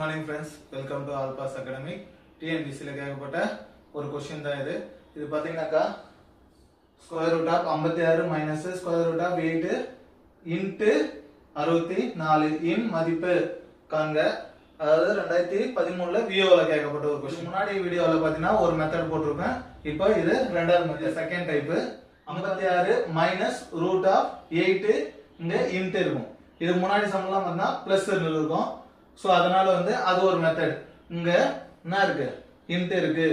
Morning friends, welcome to all pass academic. டிஎன்பிசியில் கேட்கப்பட்ட ஒரு கொஸ்டின் தான் இது. இது பார்த்தீங்கன்னாக்கா square root of 56 minus square root of 8 into 64 இன் மதிப்பு காண்க. அதாவது 2013 விஓவில் கேட்கப்பட்ட ஒரு கொஸ்டின். முன்னாடி வீடியோவில் பார்த்தீங்கன்னா ஒரு மெத்தட் போட்டிருப்பேன். இப்போ இது ரெண்டாவது method, second type. 56 minus root of 8 இங்கே இன்ட்டு இருக்கும். இது முன்னாடி சம்லாம் பார்த்தீங்கன்னா பிளஸ் இருக்கும். ஸோ அதனால அது ஒரு மெத்தட். இங்க என்ன இருக்கு, இன்ட் இருக்கு.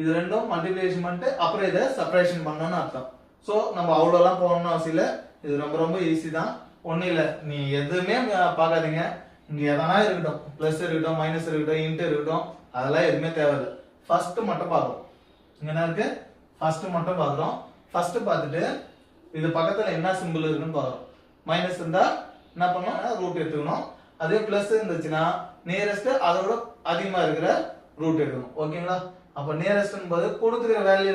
இது ரெண்டும் மல்டிப்ளிகேஷன் பண்ணிட்டு அப்புறம் இதை செப்பரேஷன் பண்ணணும்னு அர்த்தம். ஸோ நம்ம அவ்வளோலாம் போகணும்னு அவசியம் இல்லை. இது ரொம்ப ரொம்ப ஈஸி தான். ஒன்றும் இல்லை, நீ எதுவுமே பார்க்காதீங்க. இங்க எதனா இருக்கட்டும், பிளஸ் இருக்கட்டும், மைனஸ் இருக்கட்டும், இன்ட் இருக்கட்டும், அதெல்லாம் எதுவுமே தேவையில்லை. ஃபர்ஸ்ட் மட்டும் பார்க்கணும். இங்க என்ன இருக்கு, ஃபர்ஸ்ட் மட்டும் பார்க்குறோம். ஃபர்ஸ்ட் பார்த்துட்டு இது பக்கத்துல என்ன சிம்பிள் இருக்குன்னு பார்க்குறோம். மைனஸ் இருந்தா என்ன பண்ணணும், ரூட் எடுத்துக்கணும். அதே பிளஸ் இருந்துச்சுன்னா நியரஸ்ட் அதோட அதிகமா இருக்கிற ரூட் எடுக்கணும். ஓகேங்களா? அப்ப நியரஸ்ட் போது கொடுத்துக்கிற வேல்யூ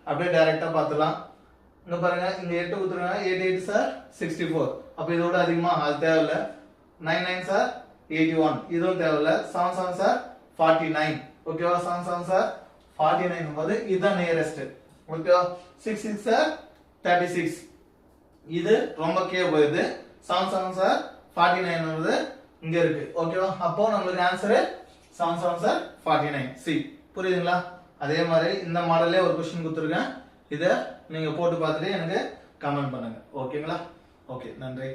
அப்படியே டைரக்டா பார்த்துலாம். இங்க பாருங்க, இங்க 8 கொடுத்துருக்காங்க. 8 8 சார் 64. அப்ப இதோட அதிகமா அது தேவையில்ல. 9 9 சார் 81. இதுவும் தேவையில்ல. 7 7 சார் 49. ஓகேவா? 7 7 சார் 49 போது இதுதான் நியரஸ்ட். ஓகேவா? 6 6 சார் 36. இது ரொம்ப கே போகுது. 7 7 சார் 49 வருது, இங்க இருக்கு. ஓகேவா? அப்போ நமக்கு ஆன்சர் 7 7 சார் 49. சி புரியுதுங்களா? அதே மாதிரி இந்த மாடல்லே ஒரு क्वेश्चन கொடுத்துருக்கேன். இதை நீங்க போட்டு பார்த்துட்டு எனக்கு கமெண்ட் பண்ணுங்க. ஓகேங்களா? ஓகே, நன்றி.